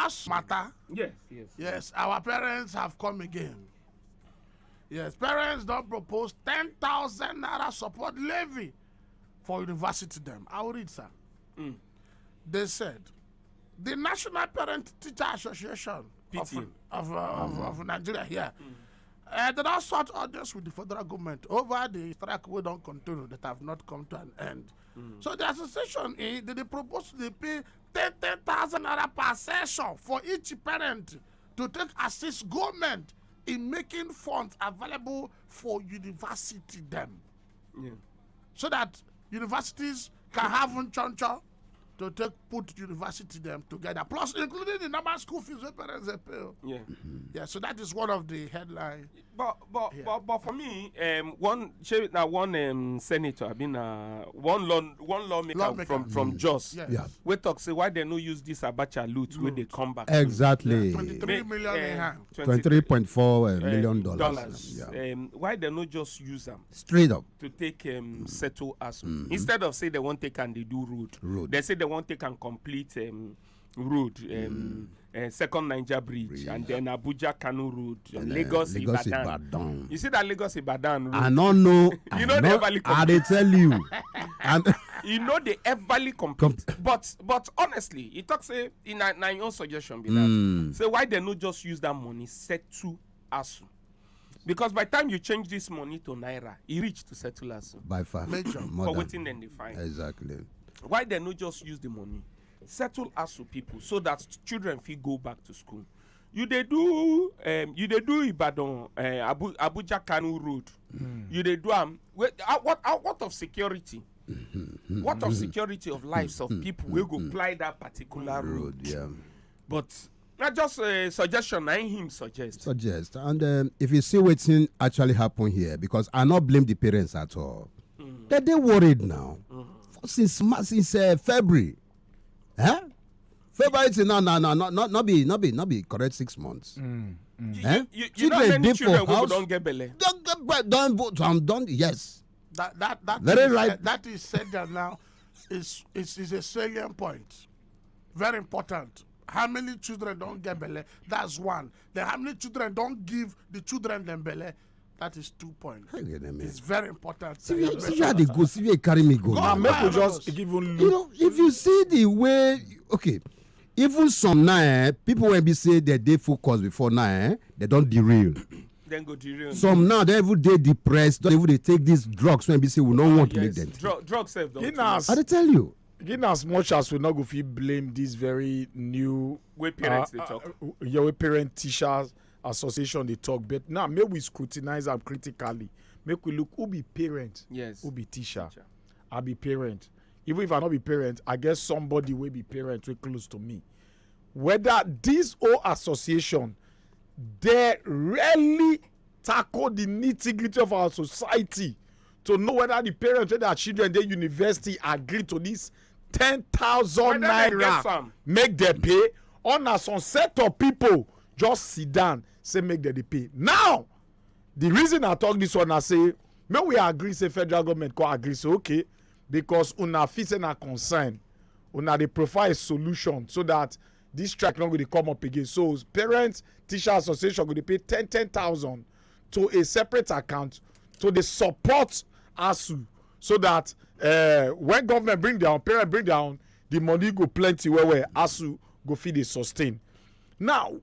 as matter. Yes. Our parents have come again. Yes, parents don't propose 10,000 naira support levy for university them. I will read, sir. They said the National Parent Teacher Association of Nigeria here. They don't sought audience with the federal government over the strike we don't continue that have not come to an end. So the association they propose to pay 10,000 naira per session for each parent to take assist government in making funds available for university them. So that universities can have a choncho to put university them together, plus including the normal school fees that parents they pay. Yeah. So that is one of the headlines. But for me, one senator, I mean, one lawmaker from Jos, we talk say why they no use this Abacha loot when they come back. Exactly. 23 million in hand. $23.4 million dollars. Why they no just use them straight up to take settle ASUU instead of say they won't take and they do road. They say they won't take and complete road. Second Niger Bridge and then Abuja Kanu Road, Lagos Ibadan. You see that Lagos Ibadan road? I don't know. You know they everly complete. I tell you. You know they everly complete. But honestly, it talks in your own suggestion be that. So why they not just use that money settle ASUU? Because by the time you change this money to Naira, it reach to settle ASUU. By far. For waiting then they find. Exactly. Why they not just use the money? Settle ASUU people so that children feel go back to school. You they do Ibadan Abuja Kanu Road. You they do what of security? What of security of lives of people will go fly that particular road? Yeah. But not just a suggestion. I him suggest. And if you see what's actually happen here, because I not blame the parents at all. They worried now since February. Huh? February not be correct 6 months. You know many children who don't get belly. Don't yes. That very is, right. That is said that now is a salient point. Very important. How many children don't get belly? That's one. Then how many children don't give the children them belly? That is 2 points. It's very important. See how they go. See where carry me go. If you see the way, okay, even some now, people when be say that they focus before now, they don't derail. Then go derail. Some now they every day depressed. Don't even they take these drugs when be say we don't want to make them. Drugs save them. I tell you. In as much as we not go to blame this very new way parents they talk. Your parent teachers association they talk, but now maybe we scrutinize them critically. Make we look who be parent, who be teacher. I be parent. Even if I not be parent, I guess somebody will be parent way close to me. Whether this whole association they really tackle the nitty-gritty of our society to know whether the parents and their children in university agree to this 10,000 naira make them pay on a some set of people just sit down say make them pay. Now the reason I talk this one I say may we agree say federal government can agree say okay because una fit and concern una dey provide a solution so that this strike not going to come up again. So parents teacher association going to pay 10,000 to a separate account to the support ASUU so that when government bring down, parent bring down, the money go plenty where ASUU go feed it sustain. Now,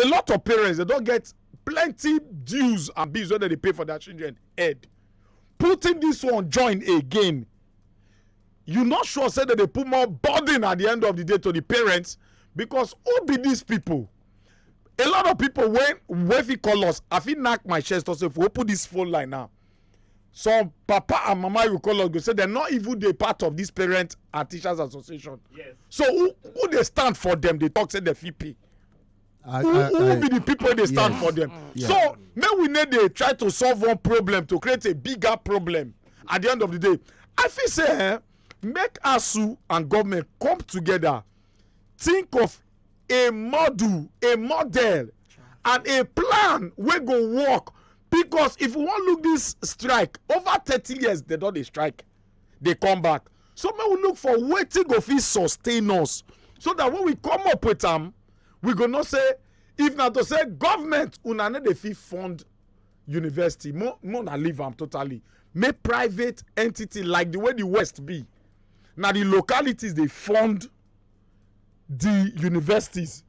a lot of parents they don't get plenty dues and bills whether they pay for their children head. Putting this one join again, you not sure say that they put more burden at the end of the day to the parents because who be these people? A lot of people when we call us, I feel knock my chest to say if we put this phone line now. Some papa and mama will call us go say they're not even the part of this parent and teachers association. Yes. So who they stand for them? They talk say the FP. Who be the people they stand for them? Yeah. So may we need to try to solve one problem to create a bigger problem. At the end of the day, I feel say make ASUU and government come together, think of a model, and a plan wey go work. Because if we want look this strike, over 30 years they don't they strike, they come back. So may we look for wetin go fit sustain us, so that when we come up with them, we go not say if not to say government una no dey fit fund university more na leave am totally. Make private entity like the way the West be. Now the localities they fund the universities.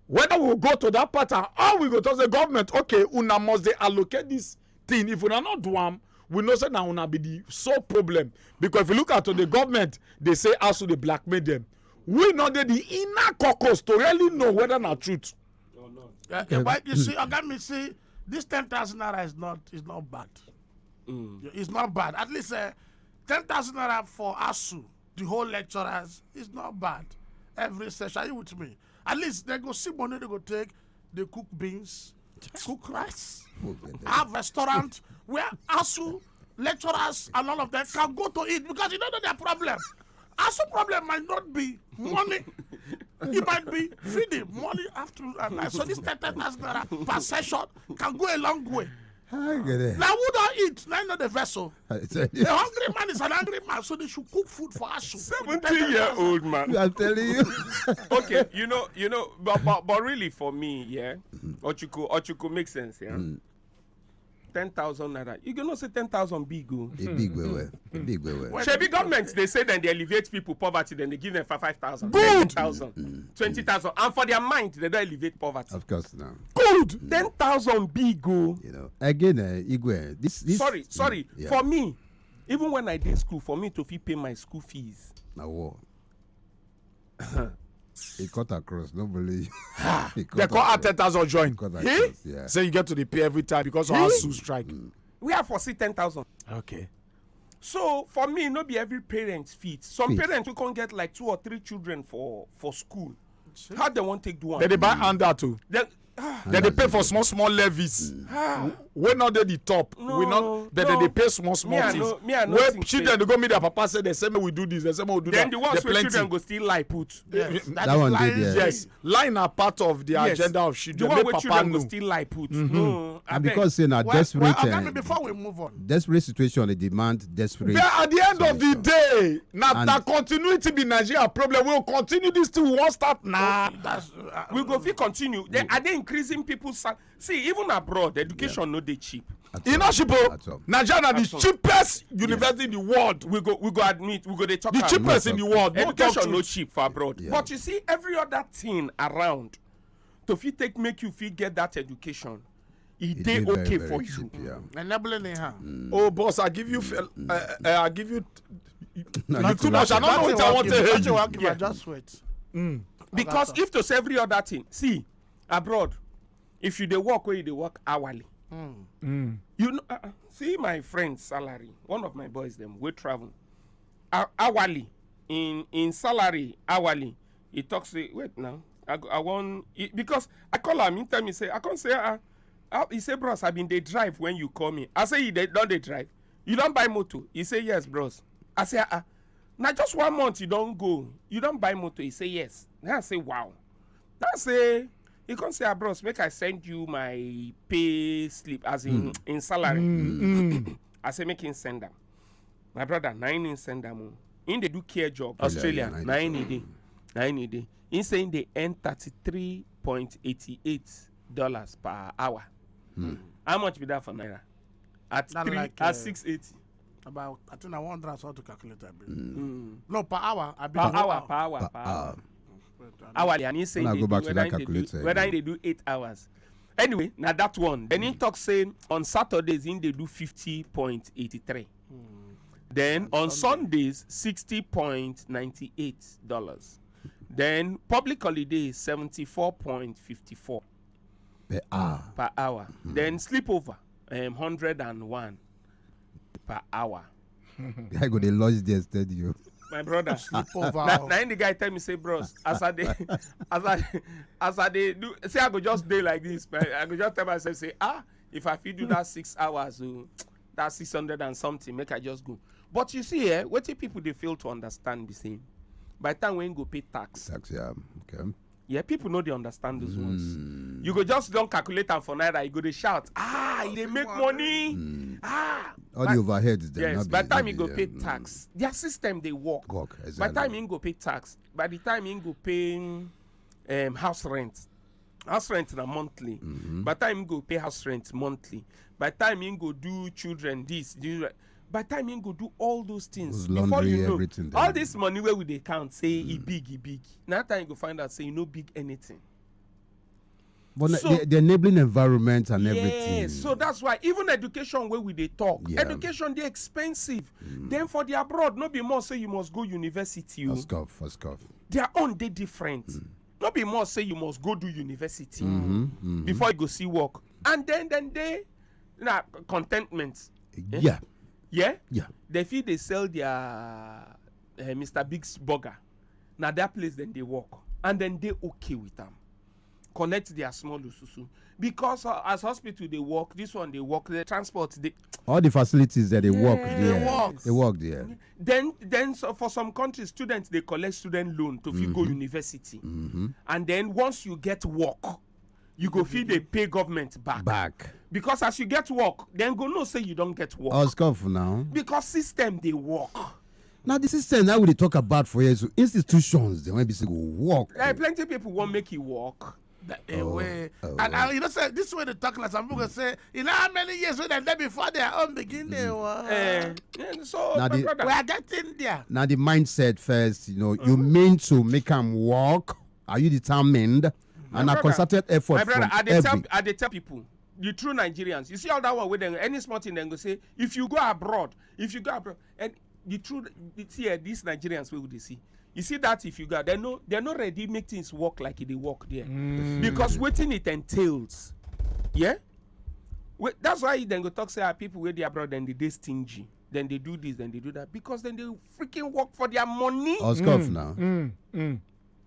Whether we we'll go to that pattern or we go to the government, okay, una must they allocate this thing. If una not do am, we know say na una be the sole problem. Because if you look at the government, they say ASUU they blackmail them. We know that the inner caucus to really know whether na truth. Oh, no. Yeah, but you see, me see, this 10,000 naira is not bad. It's not bad. At least 10,000 naira for ASUU, the whole lecturers, is not bad. Every session, are you with me? At least they go see money, they go take, they cook beans, cook rice, have restaurant where ASUU lecturers and all of them can go to eat because you don't know their problem. ASUU problem might not be money. It might be feeding money after and so this 10,000 naira per session can go a long way. I get it. Now who don't eat? Now not the vessel. The hungry man is an angry man, so they should cook food for us. 70-year-old man. I'm telling you. Okay, you know, but really for me, yeah, Ochuku makes sense, yeah. 10,000 naira. You cannot say 10,000 big. A big way. A big way. Shebi governments, they say that they elevate people poverty, then they give them 5,000, 10,000, 20,000, and for their mind, they don't elevate poverty. Of course, now. Good. 10,000 big. You know, again, Igwe, this. Sorry. Yeah. For me, even when I did school, for me to pay my school fees. Now what? He cut across, don't believe. They call 10,000 join. Yeah. So you get to the pay every time because of ASUU strike. We have foresee 10,000. Okay. So for me, not be every parent's feet. Some parents who can't get like 2 or 3 children for school. How they want to take do one? Then they buy under too. Then they pay for small levies. We're not at the top. We're not. Then they pay small things. Where children they go meet their papa say they say me we do this. They say me we do that. Then the ones where children go still lie put. Yes, that one did, yeah. Yes, line are part of the agenda of children. The one where Papa children go know. still lie put. No, And because in a desperate, before we move on, desperate situation, they demand desperate. But at the end of the solution. day, now continuity be Nigeria problem. We'll continue this till we won't start now. we go fit continue. Are they increasing people's see even abroad? Education no dey cheap. You know, Shipo, Nigeria is the cheapest university in the world. We go admit we go dey talk The cheapest in the world. Education no cheap for abroad. Yeah. But you see every other thing around to fit make you fit get that education. It dey okay very for cheap, you. yeah. enabling in her. Oh, boss, I give you. I give you. No, You you too could much. I have- don't know what I want to hear you. Yeah. Just wait. Because if to say every other thing, see abroad, if you dey work where you dey work hourly, you know, see my friend's salary. One of my boys them we travel hourly in salary hourly. He talks say wait now. I want because I call him. He tell me say I can't say he say bros I been dey drive when you call me. I say you don't dey drive. You don't buy motor. He say yes bros. I say now just 1 month you don't go. You don't buy motor. He say yes. Then I say wow. Then I say he can't say bros make I send you my pay slip as in salary. I say make him send them. My brother 9 send them. In they do care job Australia 9 day. In saying they earn $33.88 per hour. How much be that for naira? At That 680. About I think I wonder how to calculate that. No, per hour. Per hour. Hourly, and he's saying When I they go do, back to that calculator whether again. they do 8 hours. Anyway, now that one. Then he talk saying on Saturdays in they do 50.83. Then on Sundays $60.98. Then public holidays 74.54 per hour. Then sleepover 101 per hour. I go the lodge there steady you. My brother. Sleepover. Now the guy tell me say bros as I dey do say I go just day like this but I go just tell myself say if I fit do that 6 hours that 600 and something make I just go. But you see what people they fail to understand the same. By the time when you go pay tax. Yeah. Okay. Yeah, people know they understand those ones. You go just don't calculate them for naira. You go they shout, they make money. All the overheads. Yes, by the time you go pay tax, their system they work. By the Exactly. time you go pay tax, by the time you go pay house rent. House rent na monthly. By the time you go pay house rent monthly. By the time you go do children this, by the time you go do all those things, Laundry, before you know, everything all then. this money where we they count, say it big. Now time you go find out, say you no big anything. But So- the enabling environment and everything. Yes, so that's why even education where we they talk, Yeah. education they expensive. Then for the abroad, no be more say you must go university. First cuff. Their own they different. No be more say you must go do university before you go see work. And then they contentment. Yeah. Yeah? Yeah. They feel they sell their Mr. Big's burger. Now that place then they work. And then they okay with them. Collect their small ususu. Because as hospital they work, this one they work, the transport they All the facilities that they work Yes. there. They work there. then so for some countries students they collect student loan to fit go university. And then once you get work, you go feel they pay government back. Because as you get work, then go no say you don't get work. First cuff now. Because system they work. Now the system now we talk about for years. Institutions they want to go work. Plenty people won't make it work. Way. And you know, say this way they talk like some people say, you know how many years when they before their own begin they work. So Now my the- brother, We are getting there. Now the mindset first, you mean to make them work? Are you determined? And a brother, concerted effort my brother, from I dey tell people, the true Nigerians, you see all that one with them, any small thing then go say, if you go abroad, and the true, these Nigerians will they see. You see that if you go, they're not ready make things work like they work there. Because waiting it entails. Yeah? That's why then go talk say people where they abroad then they stingy. Then they do this, then they do that. Because then they freaking work for their money. Oscoff now.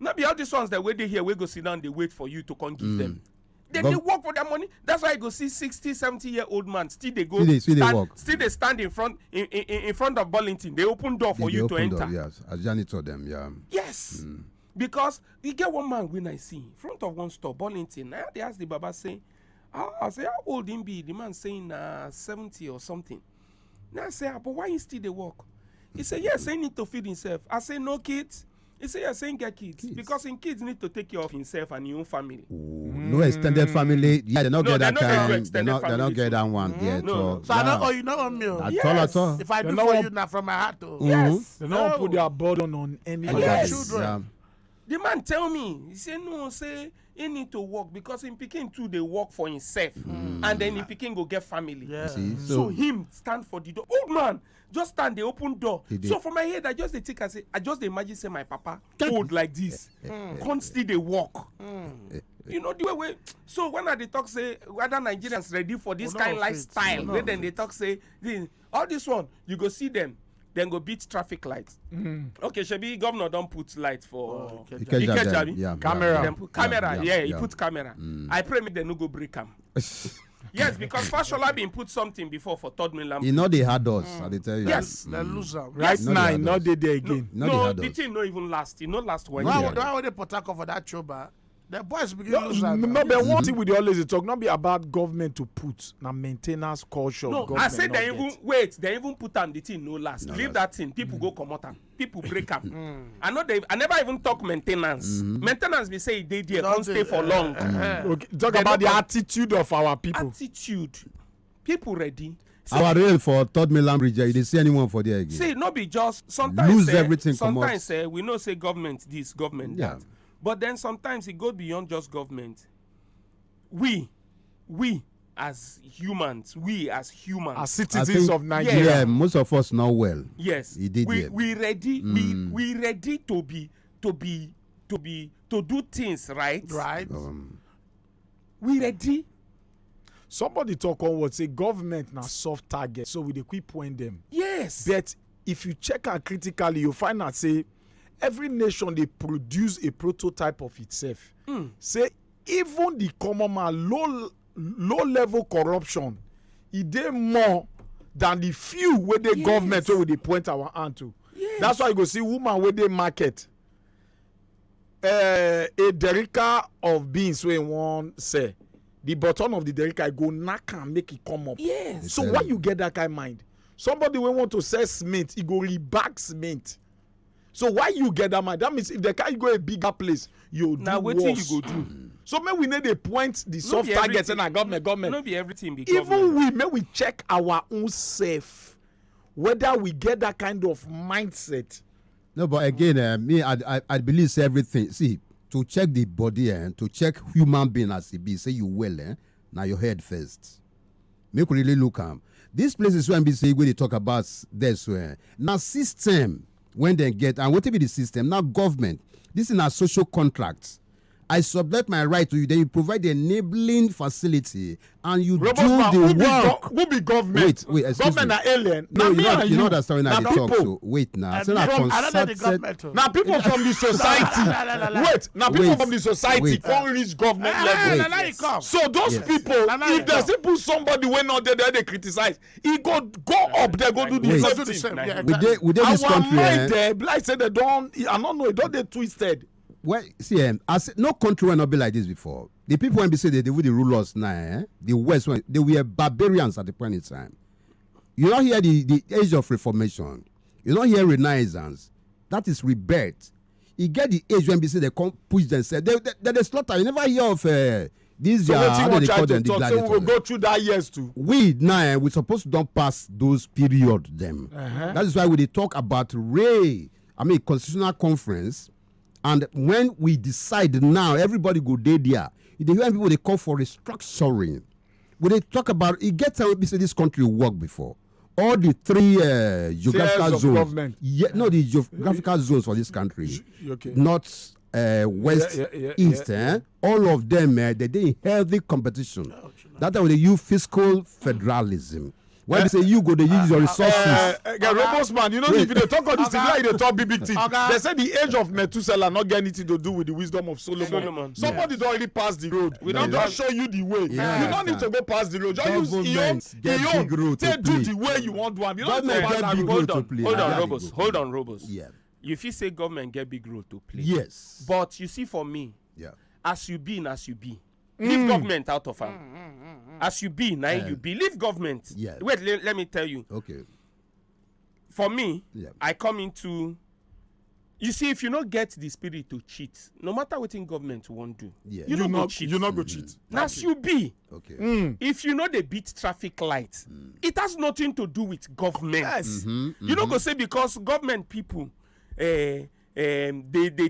Not be all these ones that wait they here, we go sit down, they wait for you to come give them. Then Gov- they work for their money. That's why you go see 60, 70-year-old man still they go Still they work. still they stand in front of Burlington. They open door for They you to opened enter. up, yes. As janitor them, yeah. Yes. Because you get one man when I see in front of one store, Burlington. Now they ask the Baba say, I say, how old him be? The man saying 70 or something. Now I say, but why he still they work? He say, yes, he need to feed himself. I say, no kids. He say, yes, he ain't get kids. Because in kids need to take care of himself and his own family. No extended family. Yeah, they not No, get they're that not gonna do kind. They extended not family get too. that one. Yeah, No. So I don't owe you no one meal. At all. If I They do know for what- you now from my heart, though. Yes. They don't put their burden on anybody. Yes. Children. Yeah. The man tell me, he say no, say he need to work because in Peking too they work for himself, and then in Peking go get family. Yeah. See, So him stand for the door. Old man just stand the open door. He did. So for my head, I just dey think I say I just dey imagine say my papa old like this, constantly they walk. You know the way. So when I dey talk say whether Nigerians ready for this Oh, no, kind fit. lifestyle, Oh, no, where then they talk say all this one you go see them. Then go beat traffic lights. Okay, Shebi governor don't put light for Ikeja. Ikeja Ikeja, them, yeah, Camera. yeah, Then put camera. yeah, He yeah. put camera. I pray make them no go break am. Yes, because Fashola been put something before for third mainland. You know they had us, I dey tell you. Yes. They lose them. Right Not now, the not others. they there again. Not No, the the adults. thing no even last. It no last one Why year. would they put tackle for that choba? The boys begin No, lose them. no, but one thing we dey always dey talk, not be about government to put, na maintenance culture. No, government I say not they get. even wait. They even put am the thing no last. Leave that thing. People go comot am. People break am. I know they. I never even talk maintenance. Maintenance be say they there Don't can't stay they, for long. Okay, talk They about no the come- attitude of our people. Attitude. People ready. See, Our rail for third mainland bridge, you dey see anyone for there again. see, no be just sometimes. Lose everything, Sometimes comot. we know say government this, government Yeah. that. But then sometimes it goes beyond just government. We as humans, As I citizens think- of Nigeria. Yeah, most of us know well. yes, He did, yeah. we ready. We ready to do things right. Right. We ready. Somebody talk on what say government na soft target, so we dey quick point them. Yes. But if you check am critically, you find out say every nation dey produce a prototype of itself. Say even the common man low level corruption, e dey more than the few wey dey Yes. government wey we dey point our hand to. Yes. That's why you go see woman wey dey market a derica of beans wey wan sell, the bottom of the derica go knack am make e come up. Yes. So why you get that kind mind? Somebody wey want to sell cement, e go reback cement. So why you get that man? That means if they can't go a bigger place, you do worse. Now you go do. So may we need a point the soft targets in our government. No be everything be Even government. may we check our own self whether we get that kind of mindset. No, but again, me, I believe say everything. See, to check the body and to check human being as it be, say you well, now your head first. Make really look This place is when we say when they talk about this way. Now system when they get and what be the system now government. This is a social contract. I sublet my right to you, then you provide the enabling facility and you Robert do man, the work. Who be government? Wait, excuse government me. are alien. No, Now you know that's how I talk. So wait now. And So now from another the concerted- government. Now people from the society. Wait, now people Wait, from the society wait. can't reach government level. Now you come. So those Yes. people, Now if you there's come. people somebody when not there, they criticize. He go up there, go do the Wait. same Do the thing. same. Yeah, we exactly. did this Our country. mind there, like say they don't. I don't know. It don't they twisted. Well, see, no country will not be like this before. The people when we say they will rule us now, the West, they were barbarians at the point in time. You don't hear the age of reformation. You don't hear Renaissance. That is rebirth. You get the age when we say they come push themselves. They slaughter. You never hear of these. So How what they you call want them? to The talk? So we will gladiators. go through that years too. We now we supposed to don't pass those period them. That is why we dey talk about constitutional conference, and when we decide now, everybody go there. You dey hear people they call for restructuring. When they talk about it, gets how we say this country work before. All the three geographical Tiers of zones. government. Yeah, no, the geographical zones for this country. Okay. North, west, east. All of them, they in healthy competition. That's why they use fiscal federalism. When they say you go, they use your resources. Robust man, you know if they talk on this thing, like they talk big thing. Okay. They say the age of Methuselah not get anything to do with the wisdom of Solomon. Somebody don't already pass the road. We don't just show you the way. Yeah. You don't need to go past the road. Just use Government get big role to Take do play. the way you want one. You don't need to Government pass get that big road. role to play. Hold on, That Robos. they go. Hold on, Robos. Yeah. You feel say government get big role to play. Yes. But you see, for me, Yeah. as you be, leave government out of am. As you be, now you be. Leave government. Yeah. Wait, let me tell you. Okay. For me, Yeah. I come into. You see, if you not get the spirit to cheat, no matter what in government won't do, Yeah. you You don't go not cheat. you not go cheat. As you be. Okay. If you know they beat traffic lights, it has nothing to do with government. Yes. You don't go say because government people they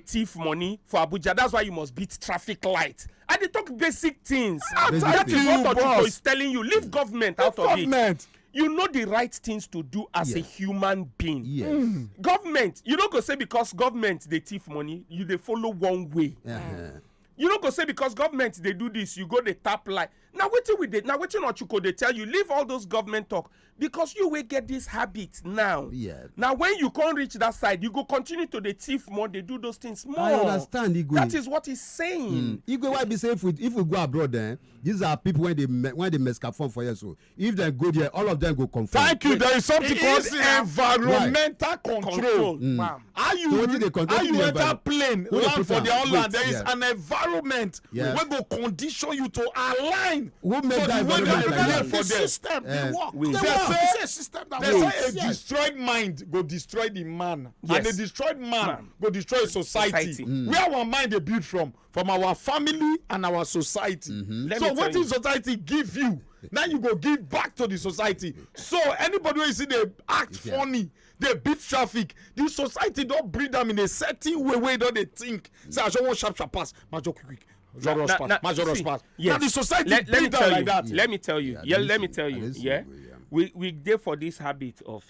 thief money for Abuja. That's why you must beat traffic lights. And they talk basic things. Basic That is things. what boss. Ochuko is telling you. Leave government out of it. Government. You know the right things to do as a Yeah. human being. Yes. Government, you don't go say because government they thief money, you they follow one way. Uh-huh. You don't go say because government they do this, you go they tap like. Now wetin we did. Now wetin Ochuko they tell you leave all those government talk because you will get this habit now. Yeah. Now when you can't reach that side, you go continue to the thief more. They do those things more. I understand, Igwe. That is what he's saying. Igwe, why be say if we go abroad, then these are people when they mescafon for years. So if they go there, all of them go conform. Thank you. There is something It called is, yeah. environmental control. Wow. How So you wetin dey control how you the enter environment? plane Who dey land put for am? their own land? Wait, There is yeah. an environment Yeah. wey go condition you to align. Who made to that the way environment they like behave that? for The them. system, they work. Wait. They They work. say- It's a system that They works. say a Yes. destroyed mind go destroy the man, Yes. and a destroyed man go destroy society. Society. Where our mind dey build from our family and our society. Let So me tell wetin you. society give you, now you go give back to the society. So anybody wey you see dey act funny, dey beat traffic, the society don breed am in a certain way wey don dey think. Say I just wan sharp pass, ma just quick. Rush pass. Now the society let me breed tell am you. like that. Let me tell you. Yeah, Let me listen, tell you. listen, Yeah. yeah. We dey for this habit of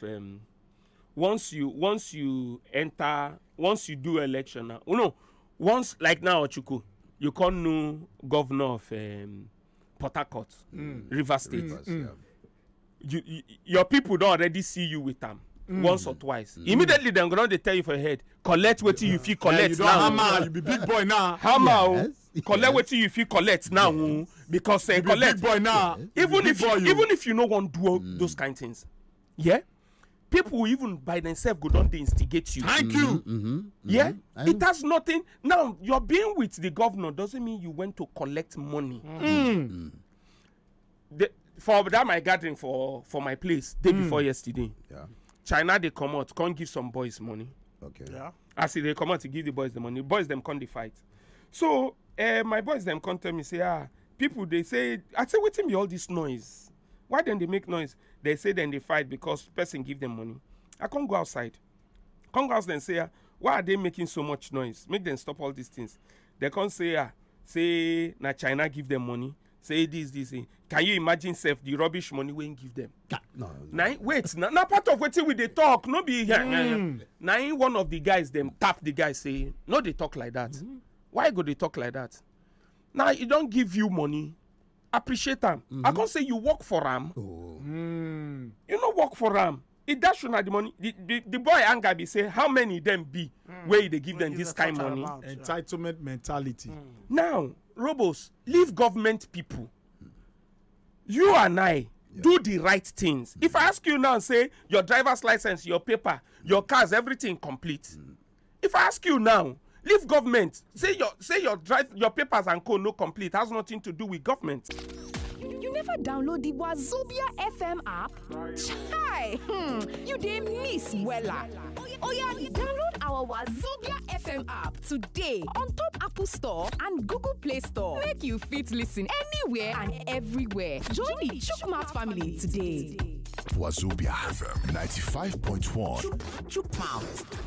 once you enter, once you do election now. Once like now Ochuko, you can't know governor of Port Harcourt, River State. Yeah. Your people don't already see you with them. Once or twice. Immediately they're gonna tell you for your head, collect what you feel collect you don now. hammer, you be big boy now. Hammer, Yes, collect yes. what you feel collect now, because You be collect. big boy now. Even if Big boy, even if you no want to do those kind of things, yeah, people will even by themselves go down they instigate you. Thank you. Yeah, I it know. has nothing. Now you're being with the governor doesn't mean you went to collect money. For that my gathering for my place day before yesterday. Yeah. China they come out, can't give some boys money. Okay. Yeah. As they come out to give the boys the money, boys them come the fight. So my boys them come tell me say people they say I say waiting me all this noise. Why then they make noise? They say then they fight because person give them money. I can't go outside. Come go outside and say why are they making so much noise? Make them stop all these things. They can't say say na China give them money. Say this. Can you imagine the rubbish money we give them? No. Now wait, now part of what we they talk, no be here. Now one of the guys them tap the guy say, no they talk like that. Why go they talk like that? Now he don't give you money, appreciate them. I can't say you work for them. You no work for them. It dash you the money. The boy anger be say how many them be where they give them this kind of money. Entitlement mentality. Now, Robos, leave government people. You and I do the right things. If I ask you now, say your driver's license, your paper, your cars, everything complete. If I ask you now, leave government. Say your papers and code no complete. Has nothing to do with government. You never download the Wazobia FM app? Chai! You did miss Wella. Oh yeah, download our Wazobia FM app today on top Apple Store and Google Play Store. Make you fit listen anywhere and everywhere. Join the Chukmat family today. Wazobia FM 95.1. Chukmat.